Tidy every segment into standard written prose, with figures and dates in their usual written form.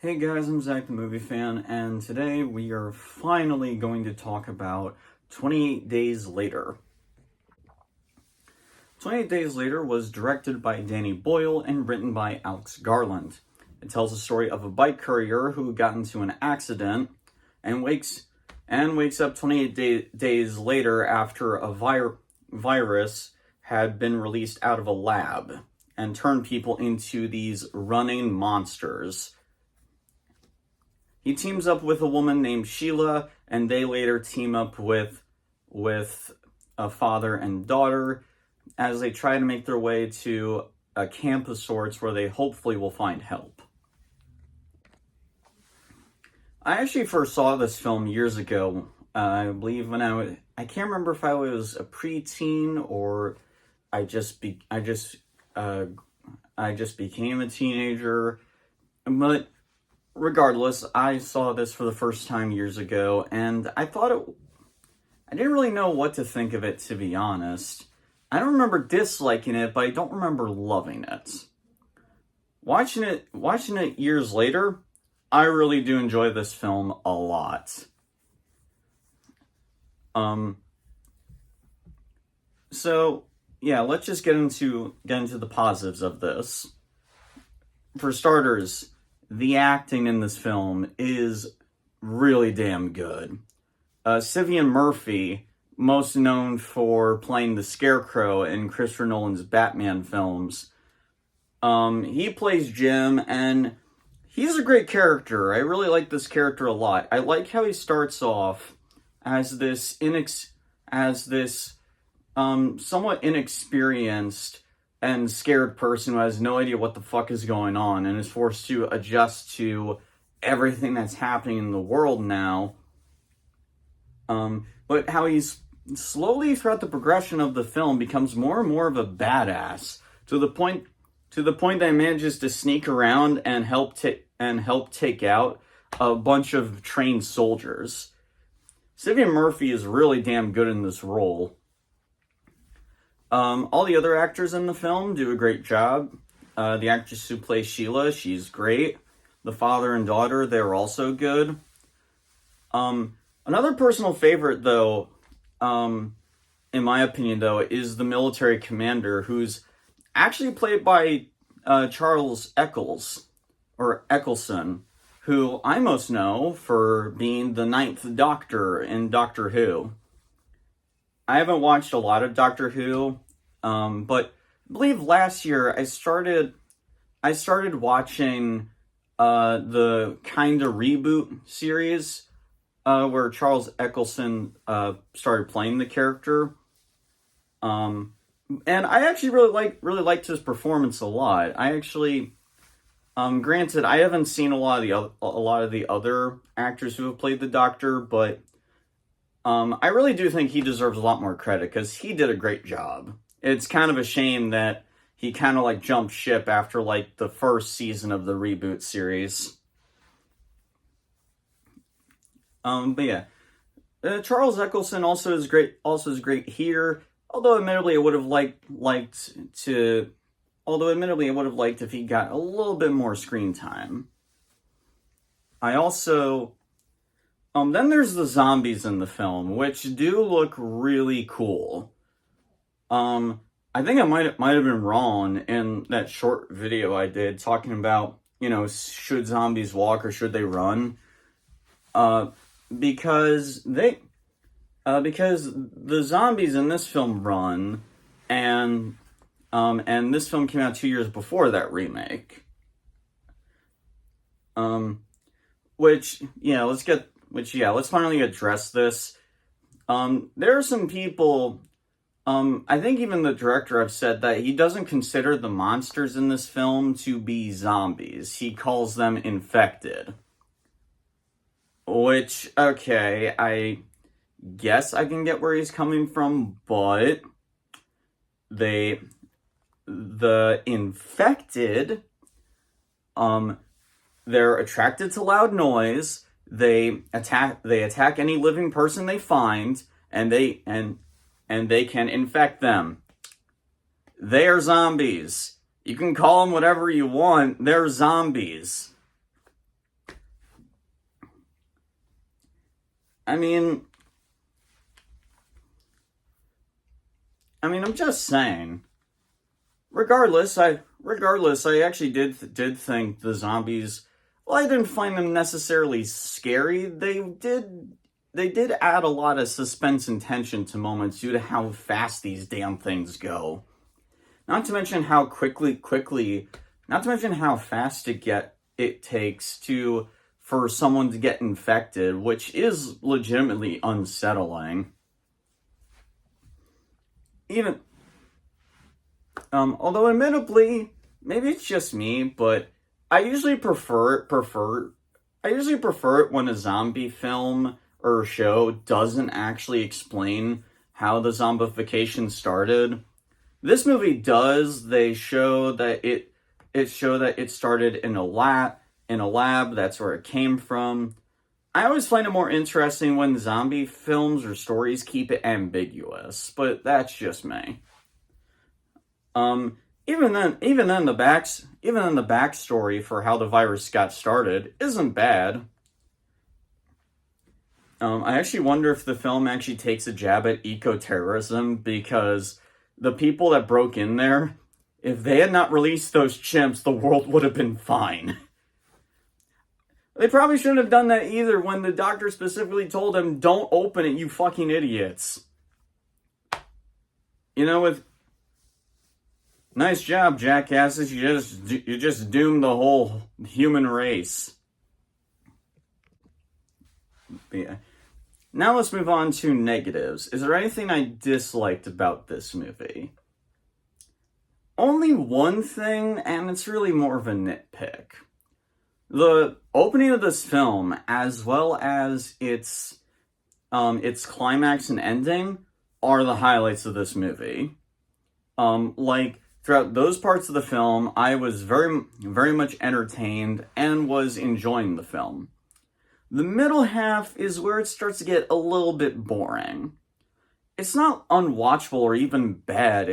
Hey guys, I'm Zach the Movie Fan, and today we are finally going to talk about 28 Days Later. 28 Days Later was directed by Danny Boyle and written by Alex Garland. It tells the story of a bike courier who got into an accident and wakes up 28 days later after a virus had been released out of a lab and turned people into these running monsters. He teams up with a woman named Sheila, and they later team up with a father and daughter as they try to make their way to a camp of sorts where they hopefully will find help. I actually first saw this film years ago. I believe when I can't remember if I was a preteen or I just became a teenager, but regardless, I saw this for the first time years ago, and I didn't really know what to think of it, to be honest. I don't remember disliking it, but I don't remember loving it. Watching it years later, I really do enjoy this film a lot. So yeah, let's just get into the positives of this. For starters, the acting in this film is really damn good. Cillian Murphy, most known for playing the Scarecrow in Christopher Nolan's Batman films, he plays Jim, and he's a great character. I really like this character a lot. I like how he starts off as this somewhat inexperienced and scared person who has no idea what the fuck is going on and is forced to adjust to everything that's happening in the world now. But how he's slowly throughout the progression of the film becomes more and more of a badass to the point that he manages to sneak around and help take out a bunch of trained soldiers. Cillian Murphy is really damn good in this role. All the other actors in the film do a great job. The actress who plays Sheila, she's great. The father and daughter, they're also good. Another personal favorite, though, in my opinion, though, is the military commander, who's actually played by Charles Eccleston, who I most know for being the Ninth Doctor in Doctor Who. I haven't watched a lot of Doctor Who, but I believe last year I started watching the Kinda Reboot series, where Charles Eccleston started playing the character. And I actually really liked his performance a lot. I actually, granted, I haven't seen a lot of the other actors who have played the Doctor, but I really do think he deserves a lot more credit because he did a great job. It's kind of a shame that he kind of jumped ship after the first season of the reboot series. But yeah, Charles Eccleston also is great here. Although admittedly, I would have liked if he got a little bit more screen time. I also. Then there's the zombies in the film, which do look really cool. I think I might have been wrong in that short video I did talking about, should zombies walk or should they run? Because the zombies in this film run, and this film came out 2 years before that remake. Let's finally address this. There are some people, I think even the director have said that he doesn't consider the monsters in this film to be zombies. He calls them infected. Which, okay, I guess I can get where he's coming from, but the infected, they're attracted to loud noise. They attack any living person they find, and they can infect them. They are zombies. You can call them whatever you want. They're zombies. I mean, I'm just saying. Regardless, I actually did think the zombies. Well, I didn't find them necessarily scary. They did add a lot of suspense and tension to moments due to how fast these damn things go. Not to mention how not to mention how fast it takes for someone to get infected, which is legitimately unsettling. Even although admittedly, maybe it's just me, but I usually prefer it when a zombie film or show doesn't actually explain how the zombification started. This movie does. They show that it started in a lab. That's where it came from. I always find it more interesting when zombie films or stories keep it ambiguous, but that's just me. Even then, the backstory for how the virus got started isn't bad. I actually wonder if the film actually takes a jab at eco-terrorism, because the people that broke in there, if they had not released those chimps, the world would have been fine. They probably shouldn't have done that either when the doctor specifically told them, don't open it, you fucking idiots. With nice job, jackasses, you just doomed the whole human race. Yeah. Now let's move on to negatives. Is there anything I disliked about this movie? Only one thing, and it's really more of a nitpick. The opening of this film, as well as its climax and ending, are the highlights of this movie. Throughout those parts of the film, I was very, very much entertained and was enjoying the film. The middle half is where it starts to get a little bit boring. It's not unwatchable or even bad,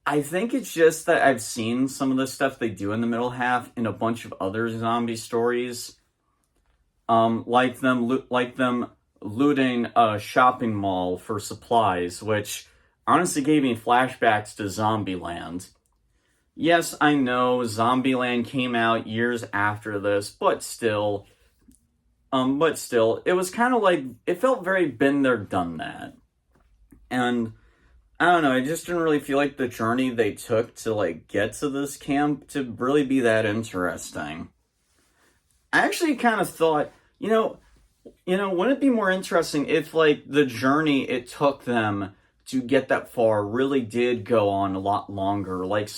I think it's just that I've seen some of the stuff they do in the middle half in a bunch of other zombie stories. Like them looting a shopping mall for supplies, which honestly gave me flashbacks to Zombieland. Yes, I know Zombieland came out years after this, but still, it was kind of like, it felt very been there, done that. And I don't know, I just didn't really feel like the journey they took to get to this camp to really be that interesting. I actually kind of thought, wouldn't it be more interesting if the journey it took them to get that far really did go on a lot longer, like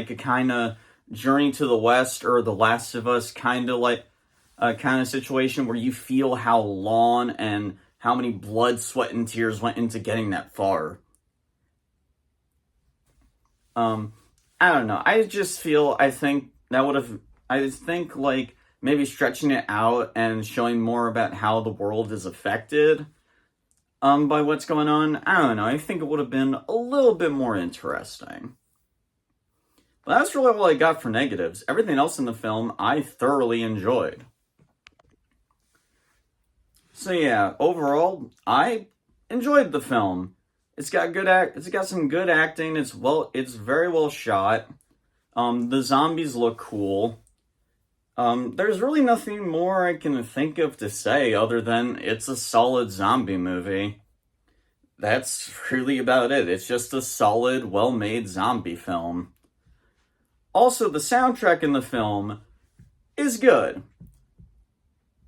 a kind of Journey to the West or The Last of Us kind of situation where you feel how long and how many blood, sweat, and tears went into getting that far. I don't know. I think maybe stretching it out and showing more about how the world is affected by what's going on. I don't know. I think it would have been a little bit more interesting. But that's really all I got for negatives. Everything else in the film I thoroughly enjoyed. So yeah, overall, I enjoyed the film. It's got some good acting. It's very well shot. The zombies look cool. There's really nothing more I can think of to say other than it's a solid zombie movie. That's really about it. It's just a solid, well-made zombie film. Also, the soundtrack in the film is good.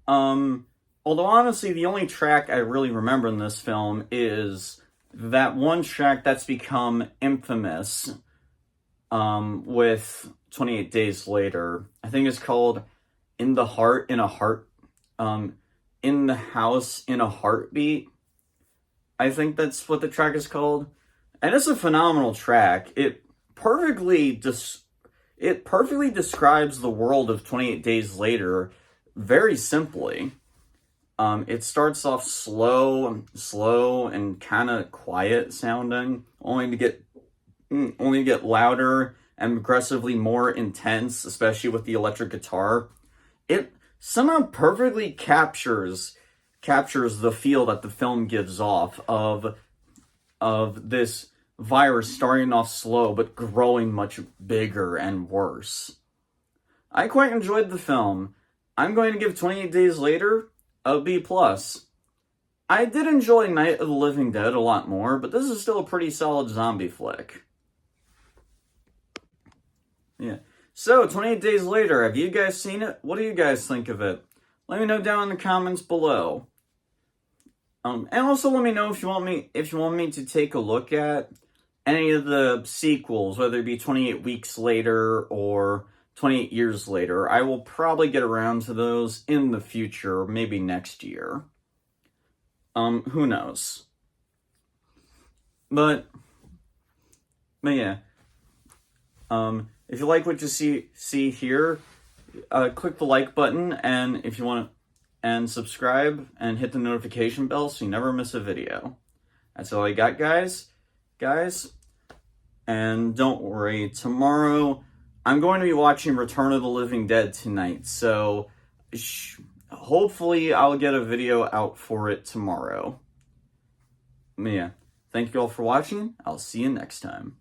Although honestly, the only track I really remember in this film is that one track that's become infamous with 28 Days Later. I think it's called In the Heart, in a Heart, In the House, in a Heartbeat. I think that's what the track is called. And it's a phenomenal track. It perfectly describes the world of 28 Days Later very simply. It starts off slow and kind of quiet sounding, only to get louder and progressively more intense, especially with the electric guitar. It somehow perfectly captures captures the feel that the film gives off of this virus starting off slow but growing much bigger and worse. I quite enjoyed the film. I'm going to give 28 Days Later a B+. I did enjoy Night of the Living Dead a lot more, but this is still a pretty solid zombie flick. Yeah. So, 28 Days Later, have you guys seen it? What do you guys think of it? Let me know down in the comments below. And also let me know if you want me to take a look at any of the sequels, whether it be 28 Weeks Later or 28 Years Later. I will probably get around to those in the future, maybe next year. Who knows? But yeah. If you like what you see here, click the like button, and if you want to, and subscribe and hit the notification bell so you never miss a video. That's all I got, guys. And don't worry, tomorrow I'm going to be watching Return of the Living Dead tonight, so hopefully I'll get a video out for it tomorrow. Yeah, thank you all for watching. I'll see you next time.